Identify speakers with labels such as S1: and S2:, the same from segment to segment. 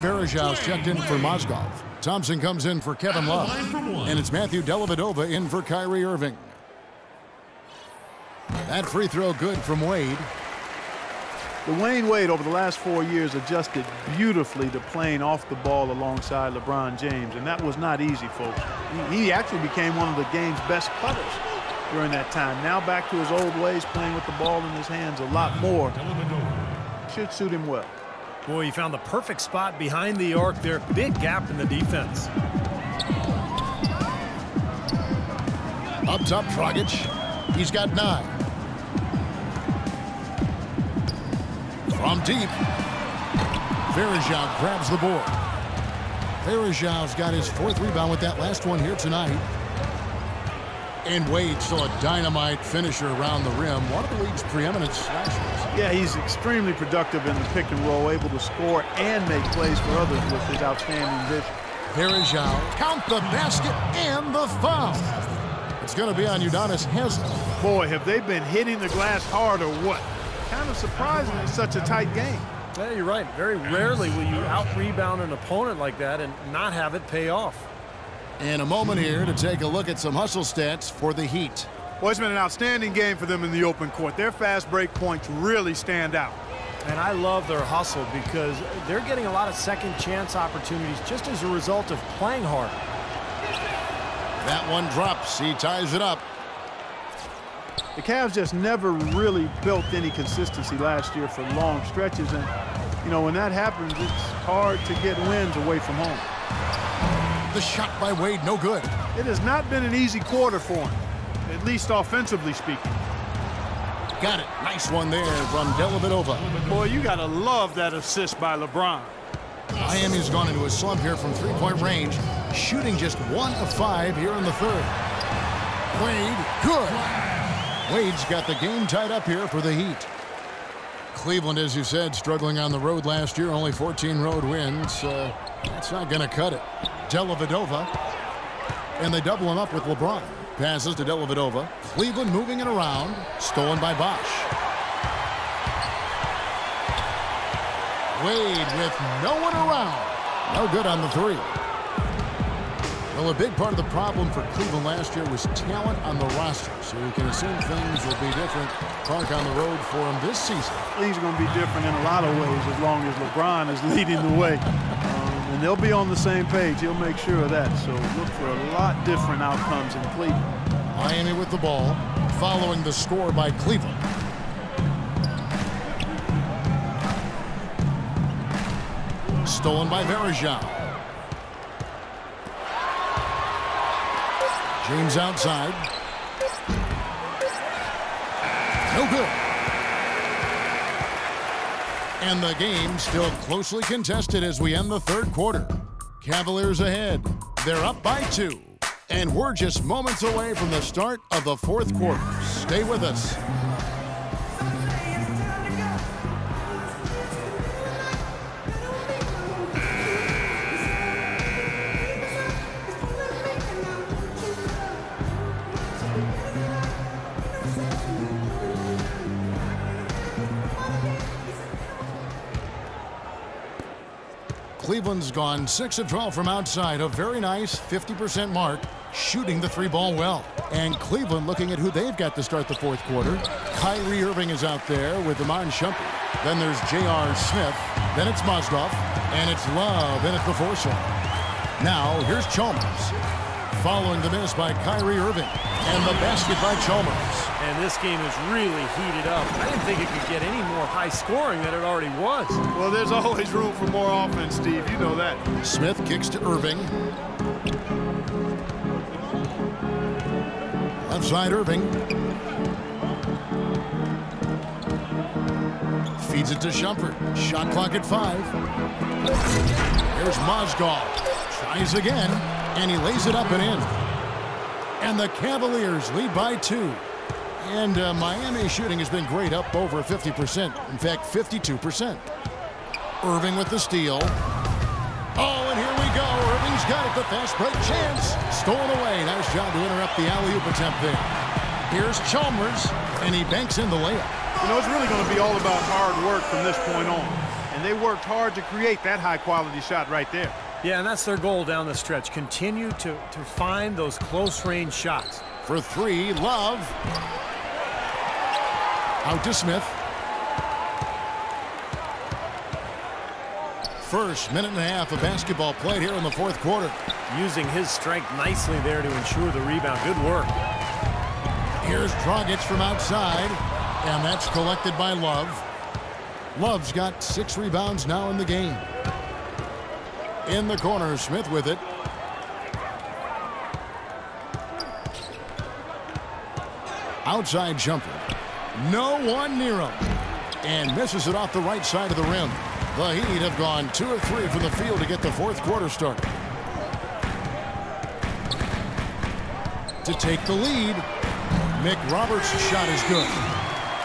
S1: Verajau's checked in for Mozgov. Thompson comes in for Kevin Love. And it's Matthew Dellavedova in for Kyrie Irving. That free throw good from Wade.
S2: Dwayne Wade over the last 4 years adjusted beautifully to playing off the ball alongside LeBron James, and that was not easy, folks. He actually became one of the game's best cutters during that time. Now back to his old ways, playing with the ball in his hands a lot more. Should suit him well.
S3: Boy, he found the perfect spot behind the arc there. Big gap in the defense.
S1: Up top, Dragic. He's got 9. From deep. Verajau grabs the board. Verajau's got his 4th rebound with that last one here tonight. And Wade still a dynamite finisher around the rim. One of the league's preeminent slashers.
S2: Yeah, he's extremely productive in the pick and roll, able to score and make plays for others with his outstanding vision.
S1: Verajau, count the basket and the foul. It's going to be on Udonis Haslem.
S2: Boy, have they been hitting the glass hard or what? Kind of surprising in such a tight game.
S3: Yeah, you're right. Very rarely will you out-rebound an opponent like that and not have it pay off.
S1: And a moment here to take a look at some hustle stats for the Heat.
S2: Well, it's been an outstanding game for them in the open court. Their fast break points really stand out.
S3: And I love their hustle because they're getting a lot of second chance opportunities just as a result of playing hard.
S1: That one drops. He ties it up.
S2: The Cavs just never really built any consistency last year for long stretches. And, you know, when that happens, it's hard to get wins away from home.
S1: The shot by Wade, no good.
S2: It has not been an easy quarter for him, at least offensively speaking.
S1: Got it. Nice one there from Dellavedova.
S2: Boy, you got to love that assist by LeBron.
S1: Miami's gone into a slump here from 3-point range, shooting just 1 of 5 here in the 3rd. Wade, good. Wade's got the game tied up here for the Heat. Cleveland, as you said, struggling on the road last year, only 14 road wins. That's not going to cut it. Dellavedova, and they double him up with LeBron. Passes to Dellavedova. Cleveland moving it around. Stolen by Bosch. Wade with no one around. No good on the 3. Well, a big part of the problem for Cleveland last year was talent on the roster, so you can assume things will be different. Clark on the road for him this season.
S2: Things are going to be different in a lot of ways as long as LeBron is leading the way. And they'll be on the same page. He'll make sure of that. So look for a lot different outcomes in Cleveland.
S1: Miami with the ball, following the score by Cleveland. Stolen by Verajau. James outside. No good. And the game still closely contested as we end the 3rd quarter. Cavaliers ahead. They're up by 2. And we're just moments away from the start of the 4th quarter. Stay with us. Cleveland's gone 6 of 12 from outside, a very nice 50% mark, shooting the 3-ball well. And Cleveland looking at who they've got to start the 4th quarter. Kyrie Irving is out there with Iman Shumpert. Then there's J.R. Smith. Then it's Mozgov. And it's Love in at the 4 slot. Now here's Chalmers. Following the miss by Kyrie Irving. And the basket by Chalmers.
S3: And this game is really heated up. I didn't think it could get any more high scoring than it already was.
S2: Well, there's always room for more offense, Steve. You know that.
S1: Smith kicks to Irving. Left side, Irving. Feeds it to Shumpert. Shot clock at 5. There's Mozgov. Tries again, and he lays it up and in. And the Cavaliers lead by 2. And Miami shooting has been great, up over 50%. In fact, 52%. Irving with the steal. Oh, and here we go. Irving's got it. The fast break chance. Stolen away. Nice job to interrupt the alley-oop attempt there. Here's Chalmers, and he banks in the layup.
S2: You know, it's really going to be all about hard work from this point on. and they worked hard to create that high-quality shot right there.
S3: Yeah, and that's their goal down the stretch. Continue to find those close-range shots.
S1: For three, Love. Out to Smith. First minute and a half of basketball played here in the fourth quarter.
S3: Using his strength nicely there to ensure the rebound. Good work.
S1: Here's Dragic from outside, and that's collected by Love. Love's got 6 rebounds now in the game. In the corner, Smith with it. Outside jumper. No one near him. And misses it off the right side of the rim. The Heat have gone 2 of 3 from the field to get the fourth quarter started. To take the lead, Mick Roberts' shot is good.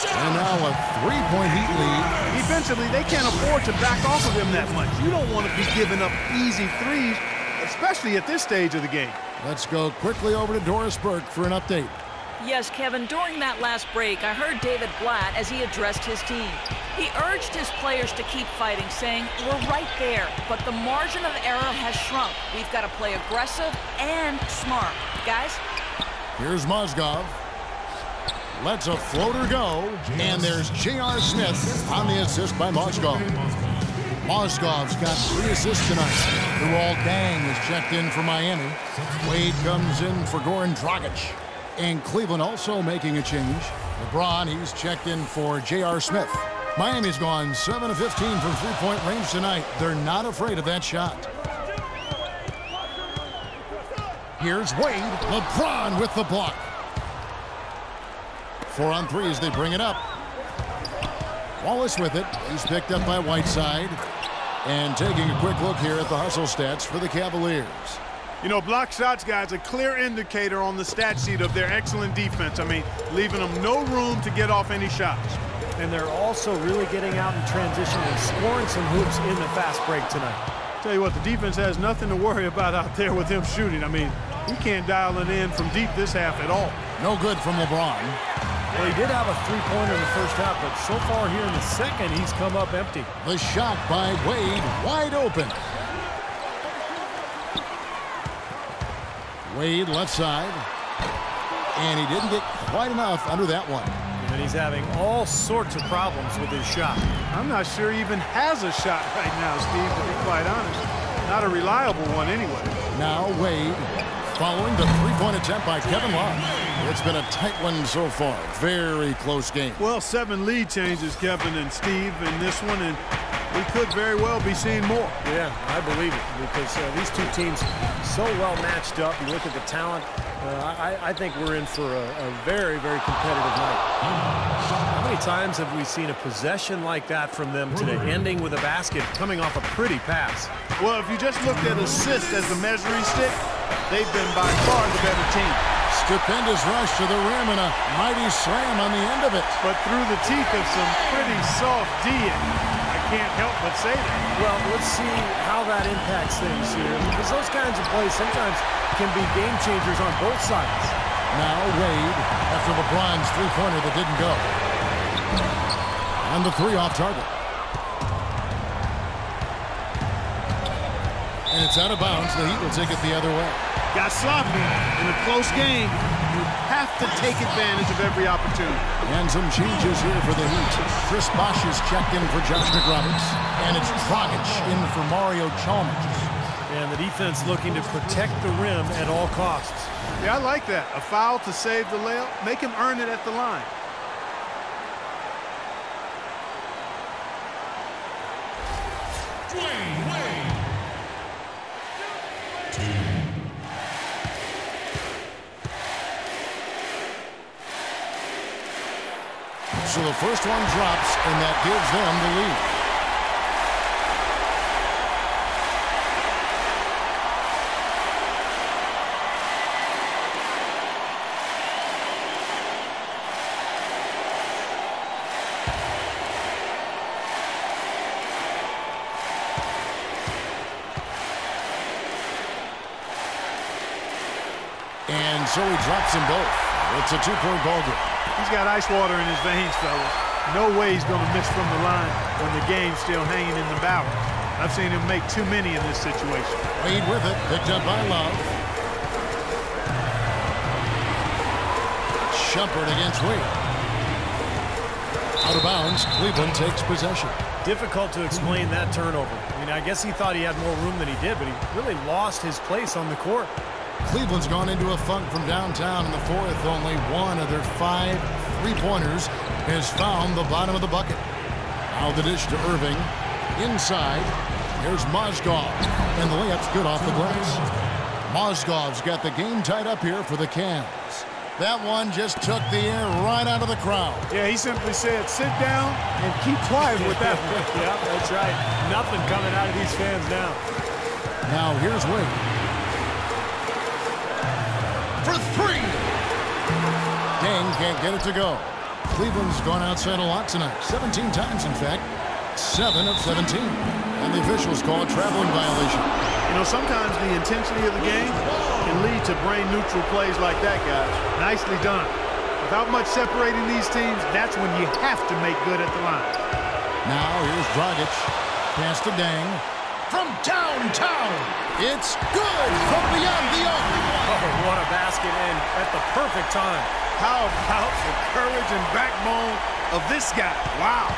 S1: And now a 3-point Heat lead.
S2: Defensively, they can't afford to back off of him that much. You don't want to be giving up easy threes, especially at this stage of the game.
S1: Let's go quickly over to Doris Burke for an update.
S4: Yes, Kevin, during that last break, I heard David Blatt as he addressed his team. He urged his players to keep fighting, saying, "We're right there, but the margin of error has shrunk. We've got to play aggressive and smart." Guys?
S1: Here's Mozgov. Lets a floater go, and there's J.R. Smith on the assist by Mozgov. Mozgov's got 3 assists tonight. Luol Deng is checked in for Miami. Wade comes in for Goran Dragic. And Cleveland also making a change. LeBron, he's checked in for J.R. Smith. Miami's gone 7 of 15 from three-point range tonight. They're not afraid of that shot. Here's Wade. LeBron with the block. 4 on 3 as they bring it up. Wallace with it. He's picked up by Whiteside. And taking a quick look here at the hustle stats for the Cavaliers.
S2: You know, block shots, guys, a clear indicator on the stat sheet of their excellent defense. I mean, leaving them no room to get off any shots.
S3: And they're also really getting out in transition and scoring some hoops in the fast break tonight.
S2: Tell you what, the defense has nothing to worry about out there with him shooting. I mean, he can't dial it in from deep this half at all.
S1: No good from LeBron.
S3: Well, he did have a three-pointer in the first half, but so far here in the second, he's come up empty.
S1: The shot by Wade, wide open. Wade left side, and he didn't get quite enough under that one.
S3: And he's having all sorts of problems with his shot.
S2: I'm not sure he even has a shot right now, Steve, to be quite honest. Not a reliable one anyway.
S1: Now Wade following the three-point attempt by Kevin Love. It's been a tight one so far. Very close game.
S2: Well, 7 lead changes, Kevin and Steve, in this one, and we could very well be seeing more.
S3: Yeah, I believe it, because these two teams so well matched up. You look at the talent. I think we're in for a very, very competitive night. How many times have we seen a possession like that from them today, ending with a basket coming off a pretty pass?
S2: Well, if you just looked at assists as the measuring stick, they've been by far the better team.
S1: Stupendous rush to the rim and a mighty slam on the end of it.
S2: But through the teeth of some pretty soft D-ing. Can't help but say that. Well,
S3: let's see how that impacts things here, because those kinds of plays sometimes can be game changers on both sides.
S1: Now Wade after LeBron's three-pointer that didn't go. And the 3 off target. And it's out of bounds. The Heat will take it the other way.
S2: Got sloppy in a close game. You have to take advantage of every opportunity.
S1: And some changes here for the Heat. Chris Bosh is checked in for Josh McRoberts. And it's Dragic in for Mario Chalmers.
S3: And the defense looking to protect the rim at all costs.
S2: Yeah, I like that. A foul to save the layup. Make him earn it at the line.
S1: So the first one drops, and that gives them the lead. And so he drops them both. It's a 2-point ball game.
S2: He's got ice water in his veins, fellas. No way he's going to miss from the line when the game's still hanging in the balance. I've seen him make too many in this situation.
S1: Wade with it, picked up by Love. Shumpert against Wade. Out of bounds, Cleveland takes possession.
S3: Difficult to explain that turnover. I mean, I guess he thought he had more room than he did, but he really lost his place on the court.
S1: Cleveland's gone into a funk from downtown in the fourth. Only one of their 5 3-pointers has found the bottom of the bucket. Now the dish to Irving. Inside, here's Mozgov. And the layup's good off the glass. Mozgov's got the game tied up here for the Cavs. That one just took the air right out of the crowd.
S2: Yeah, he simply said, sit down and keep quiet with that one.
S3: Yeah, that's right. Nothing coming out of these fans now.
S1: Now here's Wade. For 3. Deng can't get it to go. Cleveland's gone outside a lot tonight. 17 times, in fact. 7 of 17. And the officials call a traveling violation.
S2: You know, sometimes the intensity of the game can lead to brain-neutral plays like that, guys. Nicely done. Without much separating these teams, that's when you have to make good at the line.
S1: Now here's Dragic. Pass to Deng. From downtown. It's good from beyond the arc.
S3: Oh, what a basket in at the perfect time.
S2: How about the courage and backbone of this guy? Wow.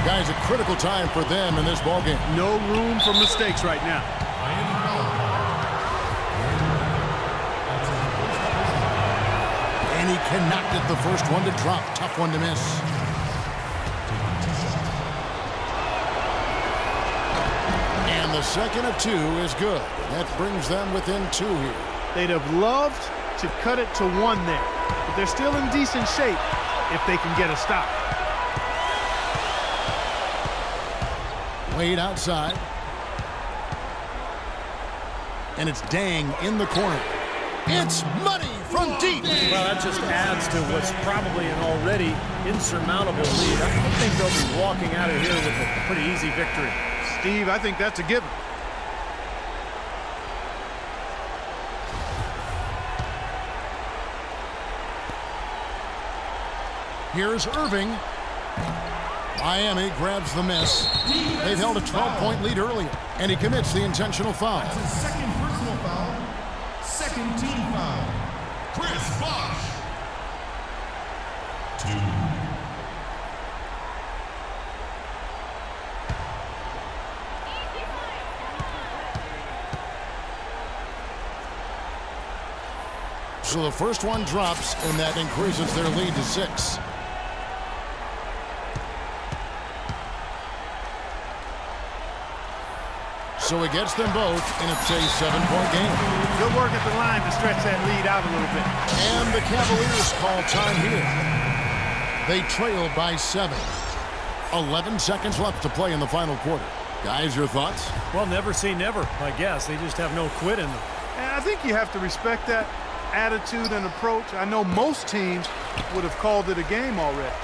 S1: Guys, a critical time for them in this ballgame.
S2: No room for mistakes right now.
S1: And he cannot get the first one to drop. Tough one to miss. And the second of 2 is good. That brings them within 2 here.
S2: They'd have loved to cut it to 1 there. But they're still in decent shape if they can get a stop.
S1: Wade outside. And it's Deng in the corner. It's money from deep.
S3: Well, that just adds to what's probably an already insurmountable lead. I think they'll be walking out of here with a pretty easy victory.
S2: Steve, I think that's a given.
S1: Here's Irving. Miami grabs the miss. They've held a 12-point lead earlier, and he commits the intentional foul.
S5: That's his second personal foul. Second team foul. Chris Bosh. 2.
S1: So the first one drops, and that increases their lead to 6. So he gets them both, and it's a 7-point game.
S2: Good work at the line to stretch that lead out a little bit.
S1: And the Cavaliers call time here. They trail by 7. 11 seconds left to play in the final quarter. Guys, your thoughts?
S3: Well, never say never, I guess. They just have no quit in them.
S2: And I think you have to respect that attitude and approach. I know most teams would have called it a game already.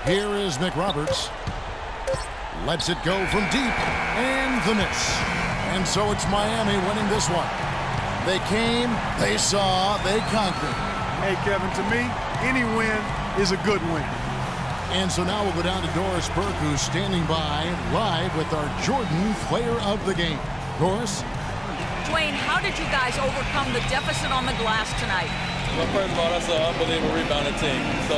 S1: Here is McRoberts. Lets it go from deep, and the miss. And so it's Miami winning this one. They came, they saw, they conquered.
S2: Hey, Kevin, to me, any win is a good win.
S1: And so now we'll go down to Doris Burke, who's standing by live with our Jordan Player of the Game. Doris?
S4: Dwayne, how did you guys overcome the deficit on the glass tonight?
S6: Well, first of all, that's an unbelievable rebounding team. So,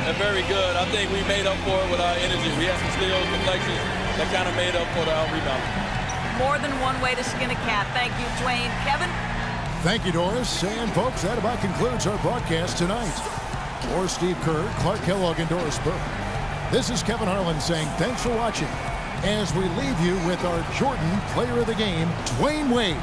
S6: they're very good. I think we made up for it with our energy. We had some steals, deflections that kind of made up for our rebounding.
S4: More than one way to skin a cat. Thank you, Dwayne. Kevin?
S1: Thank you, Doris. And, folks, that about concludes our broadcast tonight. For Steve Kerr, Clark Kellogg, and Doris Burke, this is Kevin Harlan saying thanks for watching as we leave you with our Jordan Player of the Game, Dwayne Wade.